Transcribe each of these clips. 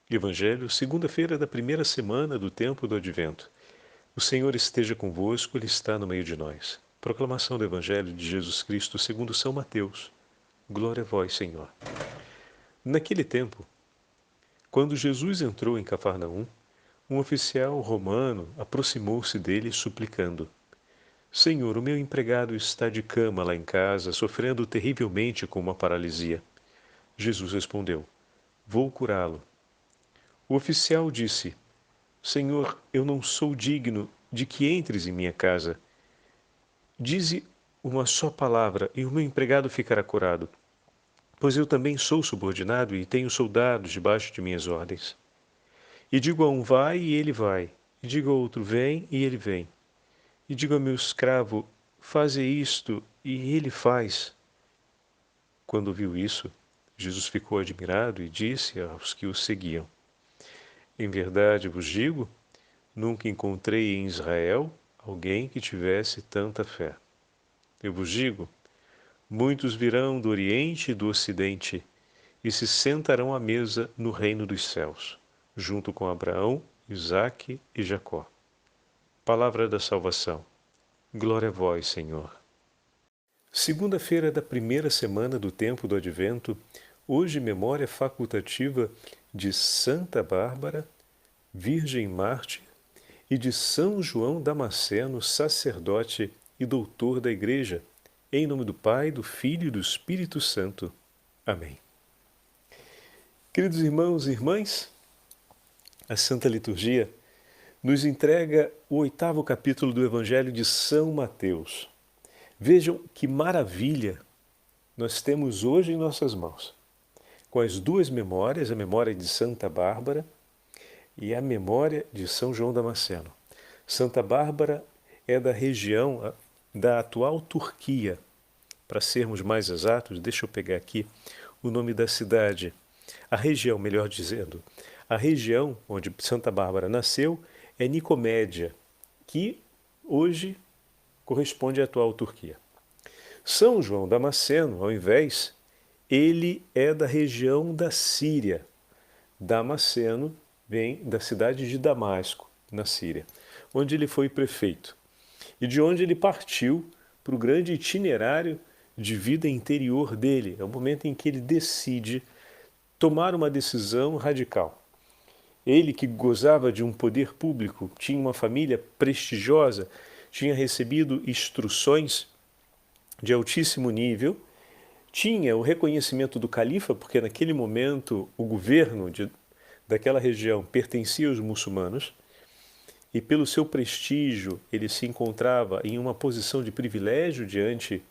Evangelho, segunda-feira da primeira semana do tempo do Advento. O Senhor esteja convosco, Ele está no meio de nós. Proclamação do Evangelho de Jesus Cristo segundo São Mateus. Glória a vós, Senhor. Naquele tempo, quando Jesus entrou em Cafarnaum, um oficial romano aproximou-se dele suplicando: Senhor, o meu empregado está de cama lá em casa, sofrendo terrivelmente com uma paralisia. Jesus respondeu: Vou curá-lo. O oficial disse: Senhor, eu não sou digno de que entres em minha casa. Dize uma só palavra e o meu empregado ficará curado, pois eu também sou subordinado e tenho soldados debaixo de minhas ordens. E digo a um vai e ele vai, e digo ao outro vem e ele vem. E digo ao meu escravo, faze isto e ele faz. Quando ouviu isso, Jesus ficou admirado e disse aos que o seguiam: Em verdade vos digo, nunca encontrei em Israel alguém que tivesse tanta fé. Eu vos digo, muitos virão do Oriente e do Ocidente e se sentarão à mesa no reino dos céus, junto com Abraão, Isaque e Jacó. Palavra da salvação. Glória a vós, Senhor. Segunda-feira da primeira semana do tempo do Advento, hoje memória facultativa de Santa Bárbara, Virgem Mártir, e de São João Damasceno, sacerdote e doutor da Igreja, em nome do Pai, do Filho e do Espírito Santo. Amém. Queridos irmãos e irmãs, a Santa Liturgia nos entrega o 8º capítulo do Evangelho de São Mateus. Vejam que maravilha nós temos hoje em nossas mãos, com as duas memórias, a memória de Santa Bárbara e a memória de São João Damasceno. Santa Bárbara é da região da atual Turquia. Para sermos mais exatos, deixa eu pegar aqui o nome da cidade. A região, melhor dizendo, a região onde Santa Bárbara nasceu é Nicomédia, que hoje corresponde à atual Turquia. São João Damasceno, ao invés, ele é da região da Síria. Damasceno vem da cidade de Damasco, na Síria, onde ele foi prefeito e de onde ele partiu para o grande itinerário de vida interior dele. É o momento em que ele decide tomar uma decisão radical. Ele, que gozava de um poder público, tinha uma família prestigiosa, tinha recebido instruções de altíssimo nível, tinha o reconhecimento do califa, porque naquele momento o governo daquela região pertencia aos muçulmanos, e pelo seu prestígio ele se encontrava em uma posição de privilégio diante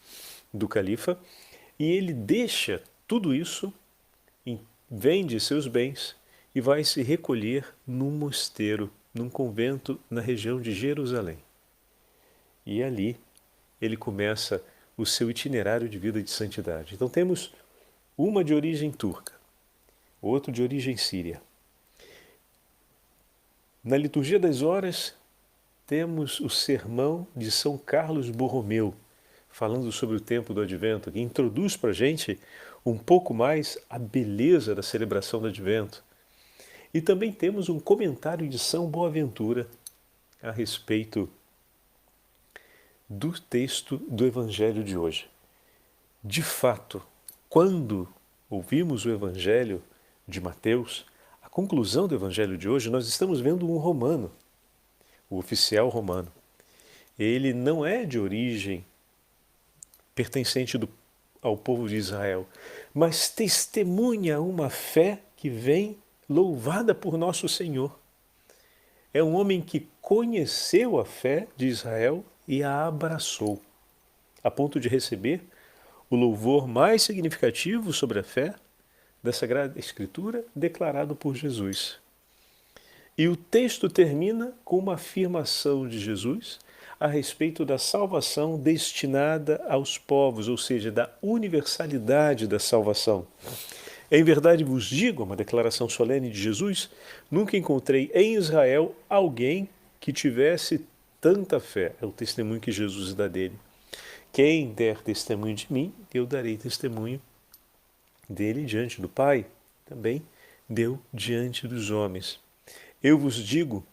do califa, e ele deixa tudo isso, vende seus bens e vai se recolher num mosteiro, num convento na região de Jerusalém. E ali ele começa o seu itinerário de vida de santidade. Então temos uma de origem turca, outro de origem síria. Na liturgia das horas temos o sermão de São Carlos Borromeu, falando sobre o tempo do Advento, que introduz para a gente um pouco mais a beleza da celebração do Advento. E também temos um comentário de São Boaventura a respeito do texto do Evangelho de hoje. De fato, quando ouvimos o Evangelho de Mateus, a conclusão do Evangelho de hoje, nós estamos vendo um romano, o oficial romano. Ele não é de origem pertencente ao povo de Israel, mas testemunha uma fé que vem louvada por nosso Senhor. É um homem que conheceu a fé de Israel e a abraçou, a ponto de receber o louvor mais significativo sobre a fé da Sagrada Escritura declarado por Jesus. E o texto termina com uma afirmação de Jesus a respeito da salvação destinada aos povos, ou seja, da universalidade da salvação. Em verdade vos digo, uma declaração solene de Jesus, nunca encontrei em Israel alguém que tivesse tanta fé. É o testemunho que Jesus dá dele. Quem der testemunho de mim, eu darei testemunho dele diante do Pai. Também deu diante dos homens. Eu vos digo,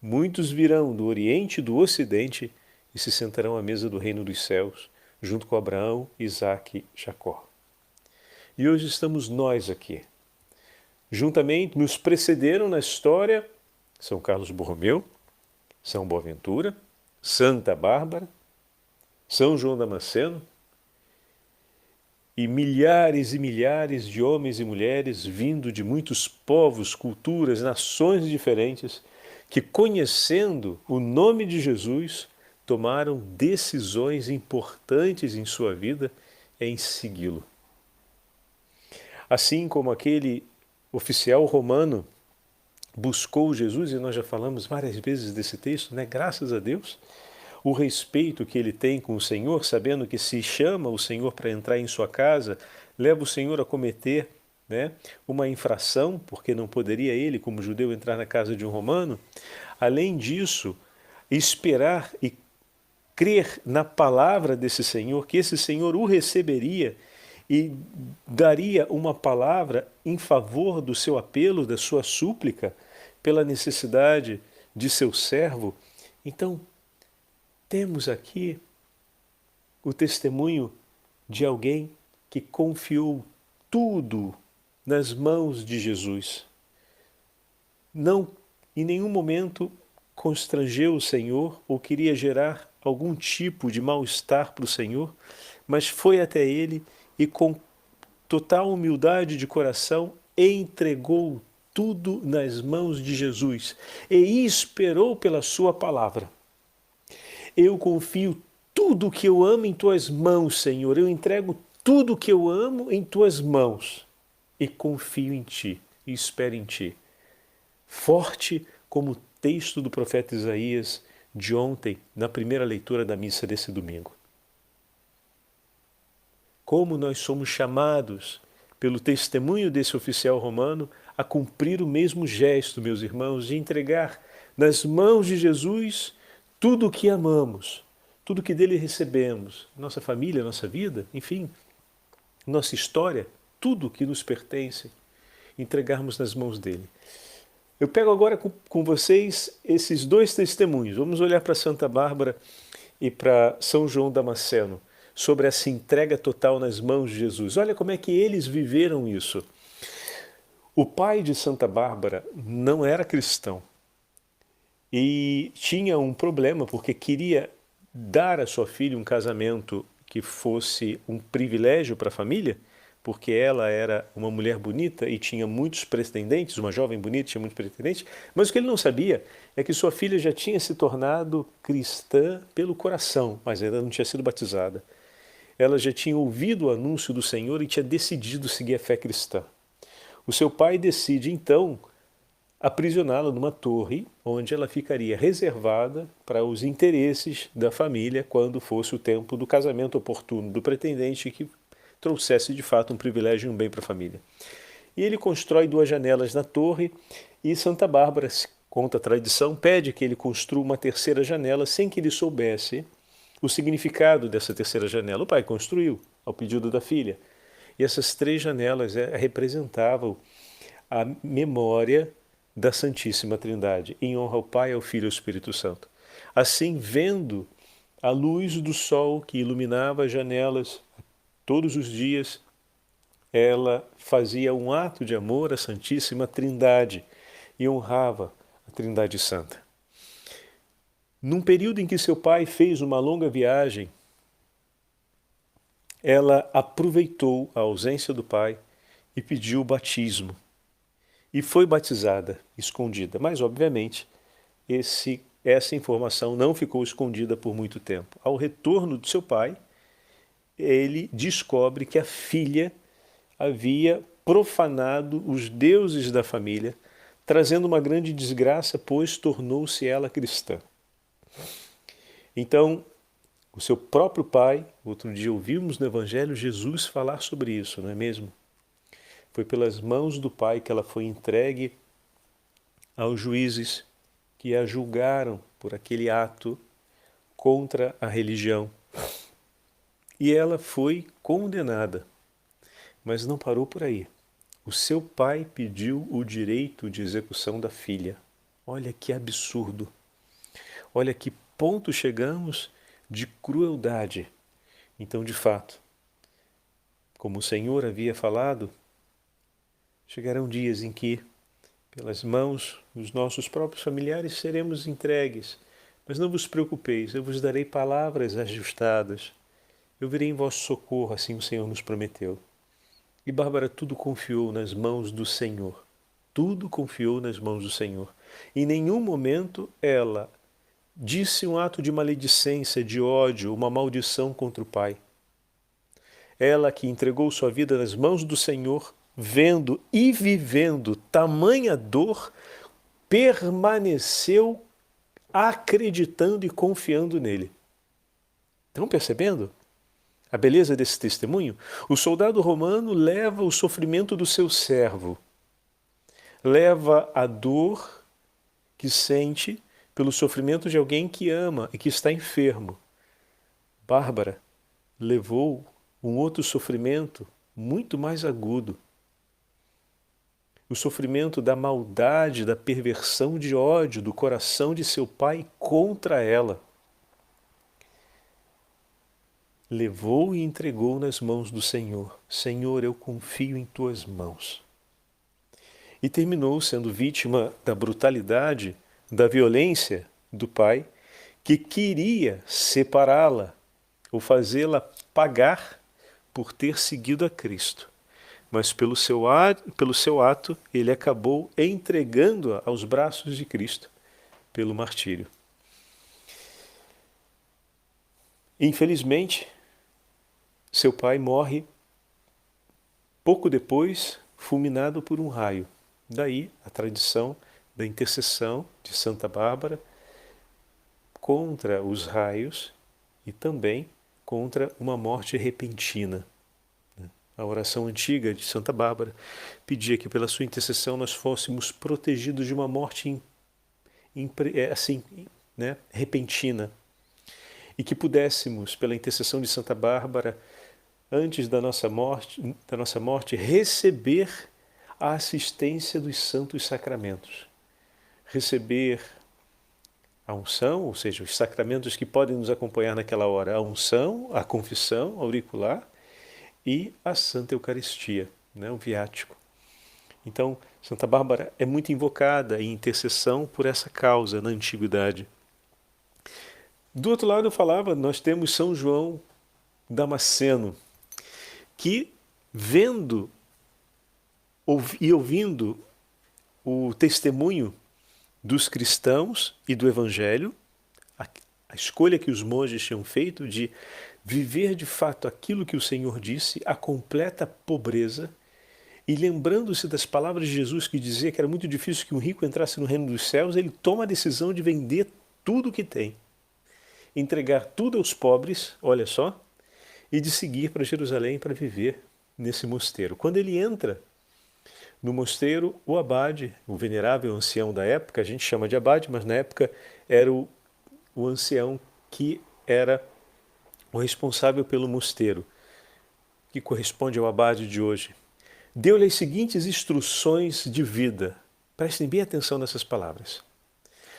muitos virão do Oriente e do Ocidente e se sentarão à mesa do reino dos céus, junto com Abraão, Isaque e Jacó. E hoje estamos nós aqui. Juntamente nos precederam na história São Carlos Borromeu, São Boaventura, Santa Bárbara, São João Damasceno e milhares de homens e mulheres vindo de muitos povos, culturas, nações diferentes que, conhecendo o nome de Jesus, tomaram decisões importantes em sua vida em segui-lo. Assim como aquele oficial romano buscou Jesus, e nós já falamos várias vezes desse texto, né? Graças a Deus, o respeito que ele tem com o Senhor, sabendo que se chama o Senhor para entrar em sua casa, leva o Senhor a cometer, né, uma infração, porque não poderia ele, como judeu, entrar na casa de um romano. Além disso, esperar e crer na palavra desse Senhor, que esse Senhor o receberia e daria uma palavra em favor do seu apelo, da sua súplica, pela necessidade de seu servo. Então, temos aqui o testemunho de alguém que confiou tudo nas mãos de Jesus. Não, em nenhum momento, constrangeu o Senhor ou queria gerar algum tipo de mal-estar para o Senhor, mas foi até ele e com total humildade de coração entregou tudo nas mãos de Jesus e esperou pela sua palavra. Eu confio tudo que eu amo em tuas mãos, Senhor. Eu entrego tudo que eu amo em tuas mãos e confio em ti e espero em ti. Forte como o texto do profeta Isaías de ontem, na primeira leitura da missa desse domingo. Como nós somos chamados pelo testemunho desse oficial romano a cumprir o mesmo gesto, meus irmãos, de entregar nas mãos de Jesus tudo o que amamos, tudo o que dele recebemos, nossa família, nossa vida, enfim, nossa história, tudo o que nos pertence, entregarmos nas mãos dele. Eu pego agora com vocês esses dois testemunhos. Vamos olhar para Santa Bárbara e para São João Damasceno, sobre essa entrega total nas mãos de Jesus. Olha como é que eles viveram isso. O pai de Santa Bárbara não era cristão e tinha um problema porque queria dar à sua filha um casamento que fosse um privilégio para a família, porque ela era uma mulher bonita e tinha muitos pretendentes, uma jovem bonita tinha muitos pretendentes, mas o que ele não sabia é que sua filha já tinha se tornado cristã pelo coração, mas ainda não tinha sido batizada. Ela já tinha ouvido o anúncio do Senhor e tinha decidido seguir a fé cristã. O seu pai decide, então, aprisioná-la numa torre, onde ela ficaria reservada para os interesses da família quando fosse o tempo do casamento oportuno do pretendente que trouxesse, de fato, um privilégio e um bem para a família. E ele constrói 2 janelas na torre e Santa Bárbara, conta a tradição, pede que ele construa uma 3ª janela sem que ele soubesse o significado dessa 3ª janela. O pai construiu, ao pedido da filha. E essas 3 janelas representavam a memória da Santíssima Trindade, em honra ao Pai, ao Filho e ao Espírito Santo. Assim, vendo a luz do sol que iluminava as janelas todos os dias, ela fazia um ato de amor à Santíssima Trindade e honrava a Trindade Santa. Num período em que seu pai fez uma longa viagem, ela aproveitou a ausência do pai e pediu o batismo. E foi batizada, escondida. Mas, obviamente, essa informação não ficou escondida por muito tempo. Ao retorno do seu pai, ele descobre que a filha havia profanado os deuses da família, trazendo uma grande desgraça, pois tornou-se ela cristã. Então, o seu próprio pai, outro dia ouvimos no Evangelho Jesus falar sobre isso, não é mesmo? Foi pelas mãos do pai que ela foi entregue aos juízes que a julgaram por aquele ato contra a religião. E ela foi condenada, mas não parou por aí. O seu pai pediu o direito de execução da filha. Olha que absurdo. Olha que ponto chegamos de crueldade. Então, de fato, como o Senhor havia falado, chegarão dias em que, pelas mãos dos nossos próprios familiares, seremos entregues. Mas não vos preocupeis, eu vos darei palavras ajustadas. Eu virei em vosso socorro, assim o Senhor nos prometeu. E Bárbara tudo confiou nas mãos do Senhor. Tudo confiou nas mãos do Senhor. Em nenhum momento ela disse um ato de maledicência, de ódio, uma maldição contra o pai. Ela que entregou sua vida nas mãos do Senhor, vendo e vivendo tamanha dor, permaneceu acreditando e confiando nele. Estão percebendo a beleza desse testemunho? O soldado romano leva o sofrimento do seu servo, leva a dor que sente pelo sofrimento de alguém que ama e que está enfermo. Bárbara levou um outro sofrimento muito mais agudo. O sofrimento da maldade, da perversão de ódio do coração de seu pai contra ela. Levou e entregou nas mãos do Senhor. Senhor, eu confio em tuas mãos. E terminou sendo vítima da brutalidade, da violência do pai, que queria separá-la ou fazê-la pagar por ter seguido a Cristo. Mas pelo seu ato, ele acabou entregando-a aos braços de Cristo pelo martírio. Infelizmente, seu pai morre pouco depois, fulminado por um raio. Daí a tradição da intercessão de Santa Bárbara contra os raios e também contra uma morte repentina. A oração antiga de Santa Bárbara pedia que pela sua intercessão nós fôssemos protegidos de uma morte repentina e que pudéssemos, pela intercessão de Santa Bárbara, antes da nossa morte, receber a assistência dos santos sacramentos. Receber a unção, ou seja, os sacramentos que podem nos acompanhar naquela hora, a unção, a confissão auricular e a Santa Eucaristia, o viático. Então, Santa Bárbara é muito invocada em intercessão por essa causa na antiguidade. Do outro lado, eu falava, nós temos São João Damasceno, que vendo e ouvindo o testemunho dos cristãos e do Evangelho, a escolha que os monges tinham feito de viver de fato aquilo que o Senhor disse, a completa pobreza, e lembrando-se das palavras de Jesus que dizia que era muito difícil que um rico entrasse no reino dos céus, ele toma a decisão de vender tudo o que tem, entregar tudo aos pobres, olha só, e de seguir para Jerusalém para viver nesse mosteiro. Quando ele entra no mosteiro, o abade, o venerável ancião da época, a gente chama de abade, mas na época era o ancião que era o responsável pelo mosteiro, que corresponde ao abade de hoje, deu-lhe as seguintes instruções de vida. Prestem bem atenção nessas palavras.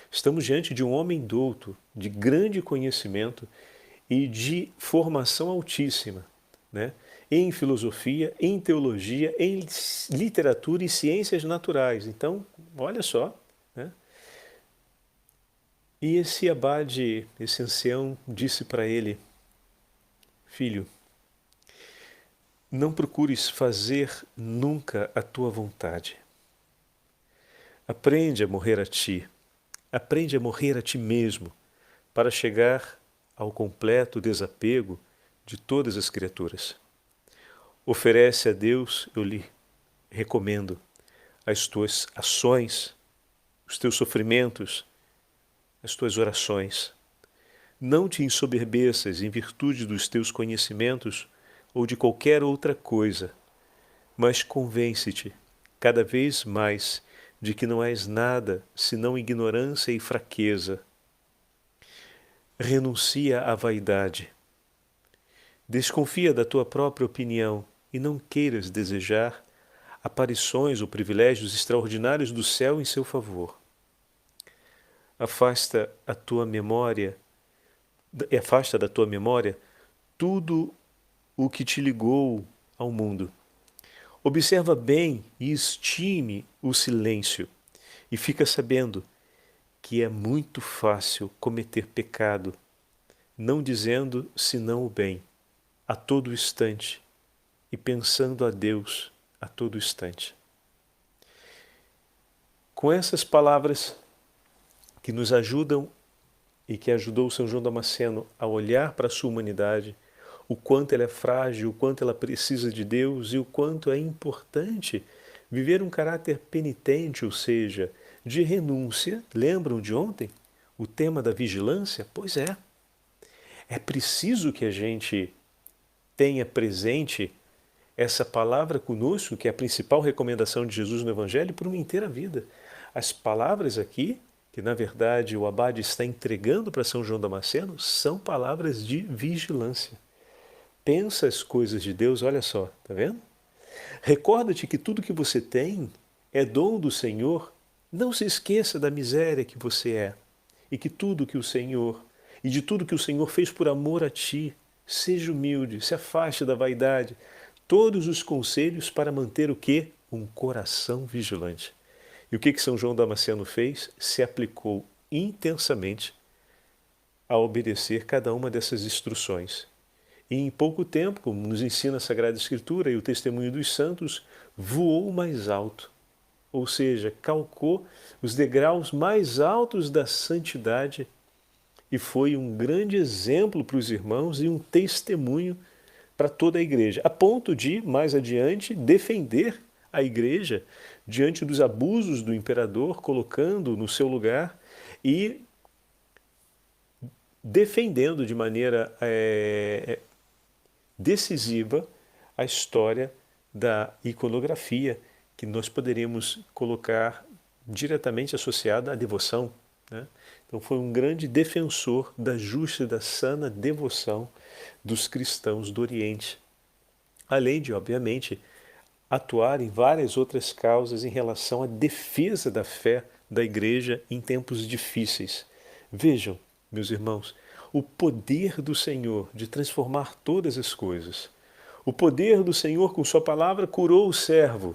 Estamos diante de um homem douto, de grande conhecimento e de formação altíssima, em filosofia, em teologia, em literatura e ciências naturais. Então, olha só. E esse abade, esse ancião, disse para ele: filho, não procures fazer nunca a tua vontade. Aprende a morrer a ti. Aprende a morrer a ti mesmo, para chegar ao completo desapego de todas as criaturas. Oferece a Deus, eu lhe recomendo, as tuas ações, os teus sofrimentos, as tuas orações. Não te ensoberbeças em virtude dos teus conhecimentos ou de qualquer outra coisa, mas convence-te cada vez mais de que não és nada senão ignorância e fraqueza. Renuncia à vaidade. Desconfia da tua própria opinião e não queiras desejar aparições ou privilégios extraordinários do céu em seu favor. Afasta da tua memória tudo o que te ligou ao mundo. Observa bem e estime o silêncio, e fica sabendo que é muito fácil cometer pecado, não dizendo senão o bem, a todo instante, e pensando a Deus a todo instante. Com essas palavras que nos ajudam e que ajudou São João Damasceno a olhar para a sua humanidade, o quanto ela é frágil, o quanto ela precisa de Deus e o quanto é importante viver um caráter penitente, ou seja, de renúncia. Lembram de ontem o tema da vigilância? Pois é. É preciso que a gente tenha presente essa palavra conosco, que é a principal recomendação de Jesus no Evangelho, por uma inteira vida. As palavras aqui, que na verdade o abade está entregando para São João Damasceno, são palavras de vigilância. Pensa as coisas de Deus, olha só, tá vendo? Recorda-te que tudo que você tem é dom do Senhor. Não se esqueça da miséria que você é e que tudo que o Senhor e de tudo que o Senhor fez por amor a ti. Seja humilde, se afaste da vaidade. Todos os conselhos para manter o quê? Um coração vigilante. E o que São João Damasceno fez? Se aplicou intensamente a obedecer cada uma dessas instruções. E em pouco tempo, como nos ensina a Sagrada Escritura e o testemunho dos santos, voou mais alto. Ou seja, calcou os degraus mais altos da santidade e foi um grande exemplo para os irmãos e um testemunho para toda a igreja, a ponto de, mais adiante, defender a igreja diante dos abusos do imperador, colocando no seu lugar e defendendo de maneira decisiva a história da iconografia, que nós poderíamos colocar diretamente associada à devoção, né? Então foi um grande defensor da justa e da sana devoção dos cristãos do Oriente, além de, obviamente, atuar em várias outras causas em relação à defesa da fé da Igreja em tempos difíceis. Vejam, meus irmãos, o poder do Senhor de transformar todas as coisas. O poder do Senhor, com sua palavra, curou o servo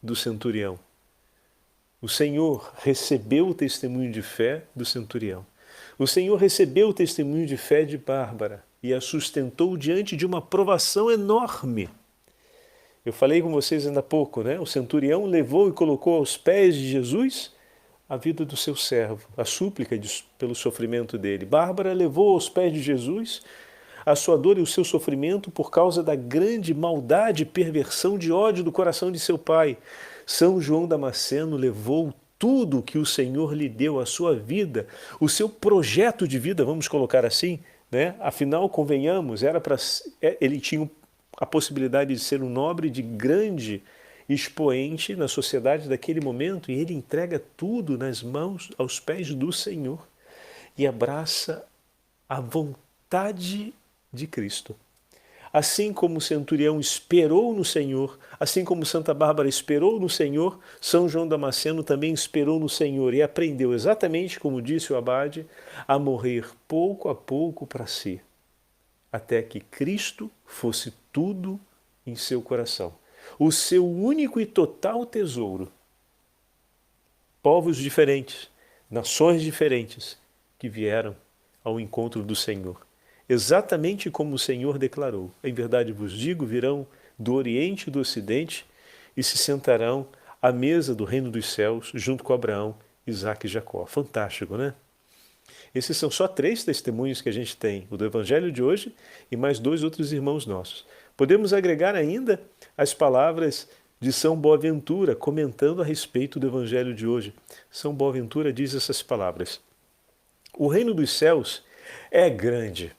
do centurião. O Senhor recebeu o testemunho de fé do centurião. O Senhor recebeu o testemunho de fé de Bárbara e a sustentou diante de uma provação enorme. Eu falei com vocês ainda há pouco, né? O centurião levou e colocou aos pés de Jesus a vida do seu servo, a súplica pelo sofrimento dele. Bárbara levou aos pés de Jesus a sua dor e o seu sofrimento por causa da grande maldade e perversão de ódio do coração de seu pai. São João Damasceno levou tudo que o Senhor lhe deu, a sua vida, o seu projeto de vida, vamos colocar assim, né? Afinal, convenhamos, ele tinha a possibilidade de ser um nobre de grande expoente na sociedade daquele momento, e ele entrega tudo nas mãos, aos pés do Senhor, e abraça a vontade de Cristo. Assim como o centurião esperou no Senhor, assim como Santa Bárbara esperou no Senhor, São João Damasceno também esperou no Senhor e aprendeu exatamente, como disse o abade, a morrer pouco a pouco para si, até que Cristo fosse tudo em seu coração, o seu único e total tesouro. Povos diferentes, nações diferentes que vieram ao encontro do Senhor. Exatamente como o Senhor declarou. Em verdade vos digo, virão do Oriente e do Ocidente e se sentarão à mesa do reino dos céus junto com Abraão, Isaque e Jacó. Fantástico, né? Esses são só 3 testemunhos que a gente tem, o do Evangelho de hoje e mais 2 outros irmãos nossos. Podemos agregar ainda as palavras de São Boaventura, comentando a respeito do Evangelho de hoje. São Boaventura diz essas palavras: o reino dos céus é grande,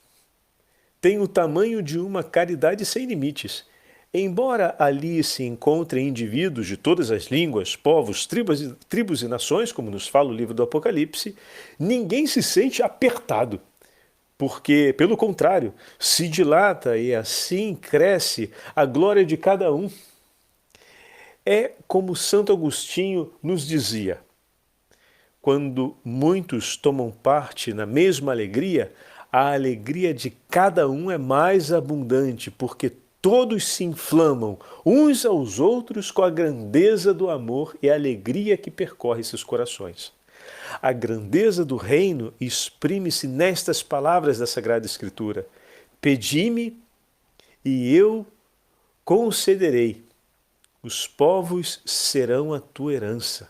tem o tamanho de uma caridade sem limites. Embora ali se encontrem indivíduos de todas as línguas, povos, tribos e nações, como nos fala o livro do Apocalipse, ninguém se sente apertado, porque, pelo contrário, se dilata e assim cresce a glória de cada um. É como Santo Agostinho nos dizia: quando muitos tomam parte na mesma alegria, a alegria de cada um é mais abundante, porque todos se inflamam uns aos outros com a grandeza do amor e a alegria que percorre seus corações. A grandeza do reino exprime-se nestas palavras da Sagrada Escritura: pedi-me e eu concederei. Os povos serão a tua herança.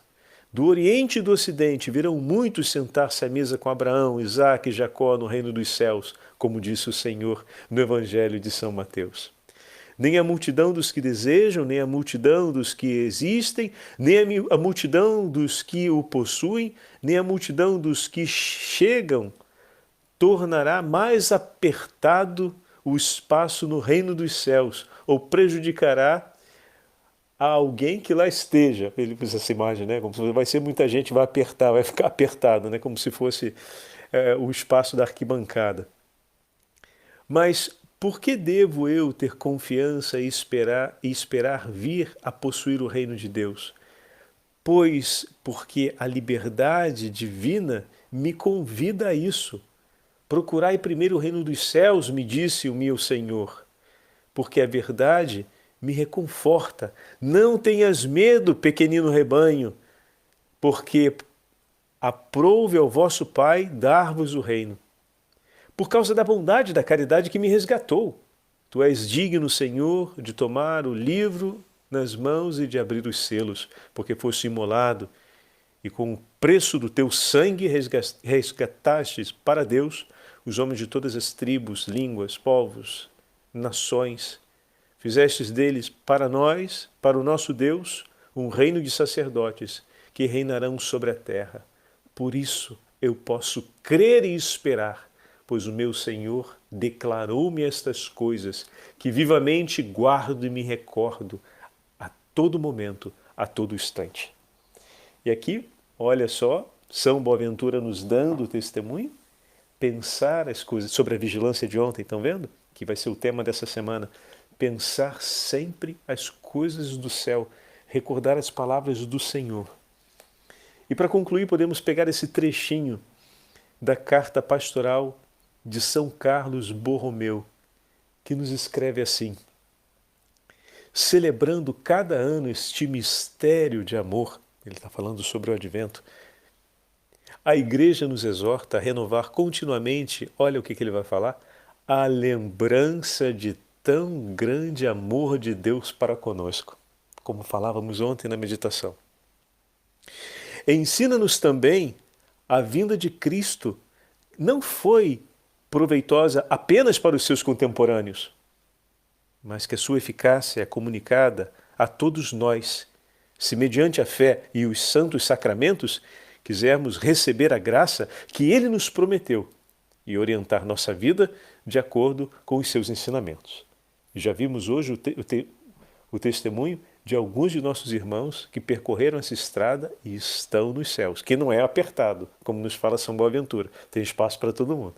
Do Oriente e do Ocidente virão muitos sentar-se à mesa com Abraão, Isaque e Jacó no reino dos céus, como disse o Senhor no Evangelho de São Mateus. Nem a multidão dos que desejam, nem a multidão dos que existem, nem a multidão dos que o possuem, nem a multidão dos que chegam tornará mais apertado o espaço no reino dos céus, ou prejudicará a alguém que lá esteja. Ele fez essa imagem, né? Como se vai ser muita gente, vai apertar, vai ficar apertado, né? Como se fosse o espaço da arquibancada. Mas por que devo eu ter confiança e esperar vir a possuir o reino de Deus? Pois porque a liberdade divina me convida a isso. Procurai primeiro o reino dos céus, me disse o meu Senhor, porque a verdade me reconforta. Não tenhas medo, pequenino rebanho, porque aprouve ao vosso Pai dar-vos o reino. Por causa da bondade e da caridade que me resgatou. Tu és digno, Senhor, de tomar o livro nas mãos e de abrir os selos, porque foste imolado e com o preço do teu sangue resgatastes para Deus os homens de todas as tribos, línguas, povos, nações. Fizestes deles para nós, para o nosso Deus, um reino de sacerdotes que reinarão sobre a terra. Por isso eu posso crer e esperar, pois o meu Senhor declarou-me estas coisas, que vivamente guardo e me recordo a todo momento, a todo instante. E aqui, olha só, São Boaventura nos dando o testemunho, pensar as coisas, sobre a vigilância de ontem, estão vendo? Que vai ser o tema dessa semana. Pensar sempre as coisas do céu, recordar as palavras do Senhor. E para concluir, podemos pegar esse trechinho da carta pastoral de São Carlos Borromeu, que nos escreve assim: celebrando cada ano este mistério de amor, ele está falando sobre o Advento, a Igreja nos exorta a renovar continuamente, olha o que ele vai falar, a lembrança de tão grande amor de Deus para conosco, como falávamos ontem na meditação. Ensina-nos também a vinda de Cristo não foi proveitosa apenas para os seus contemporâneos, mas que a sua eficácia é comunicada a todos nós, se mediante a fé e os santos sacramentos quisermos receber a graça que Ele nos prometeu e orientar nossa vida de acordo com os seus ensinamentos. Já vimos hoje o testemunho de alguns de nossos irmãos que percorreram essa estrada e estão nos céus, que não é apertado, como nos fala São Boaventura, tem espaço para todo mundo.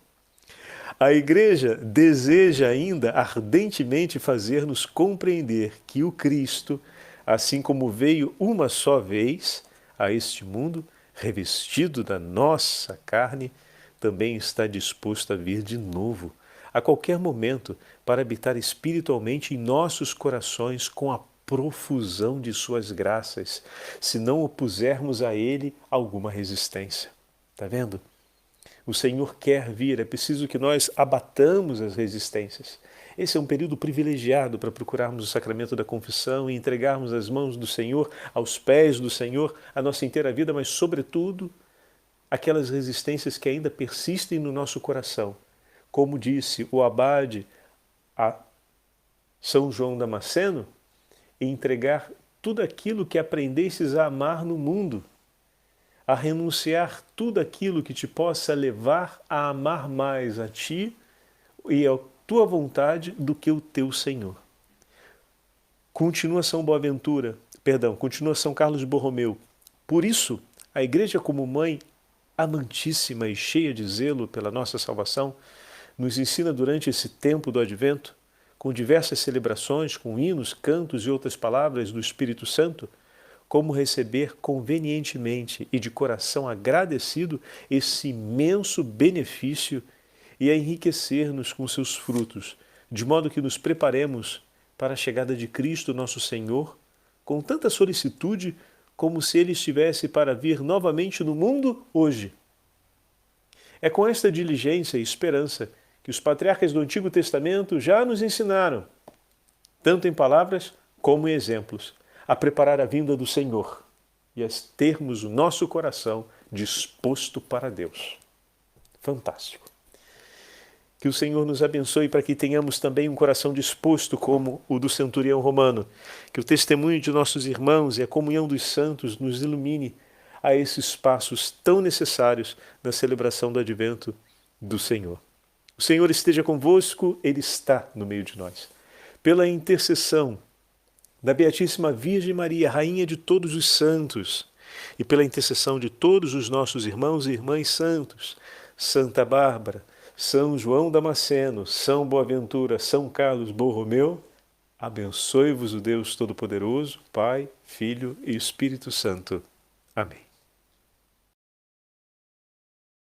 A Igreja deseja ainda ardentemente fazer-nos compreender que o Cristo, assim como veio uma só vez a este mundo, revestido da nossa carne, também está disposto a vir de novo, a qualquer momento, para habitar espiritualmente em nossos corações com a profusão de suas graças, se não opusermos a Ele alguma resistência. Está vendo? O Senhor quer vir, é preciso que nós abatamos as resistências. Esse é um período privilegiado para procurarmos o sacramento da confissão e entregarmos as mãos do Senhor, aos pés do Senhor, a nossa inteira vida, mas, sobretudo, aquelas resistências que ainda persistem no nosso coração. Como disse o abade a São João Damasceno, entregar tudo aquilo que aprendestes a amar no mundo, a renunciar tudo aquilo que te possa levar a amar mais a ti e a tua vontade do que o teu Senhor. Continua São Carlos Borromeu. Por isso, a Igreja, como mãe amantíssima e cheia de zelo pela nossa salvação, nos ensina durante esse tempo do Advento, com diversas celebrações, com hinos, cantos e outras palavras do Espírito Santo, como receber convenientemente e de coração agradecido esse imenso benefício e a enriquecer-nos com seus frutos, de modo que nos preparemos para a chegada de Cristo nosso Senhor com tanta solicitude como se Ele estivesse para vir novamente no mundo hoje. É com esta diligência e esperança que os patriarcas do Antigo Testamento já nos ensinaram, tanto em palavras como em exemplos, a preparar a vinda do Senhor e a termos o nosso coração disposto para Deus. Fantástico! Que o Senhor nos abençoe para que tenhamos também um coração disposto como o do centurião romano. Que o testemunho de nossos irmãos e a comunhão dos santos nos ilumine a esses passos tão necessários na celebração do advento do Senhor. O Senhor esteja convosco, Ele está no meio de nós. Pela intercessão da Beatíssima Virgem Maria, Rainha de todos os santos, e pela intercessão de todos os nossos irmãos e irmãs santos, Santa Bárbara, São João Damasceno, São Boaventura, São Carlos Borromeu, abençoe-vos o Deus Todo-Poderoso, Pai, Filho e Espírito Santo. Amém.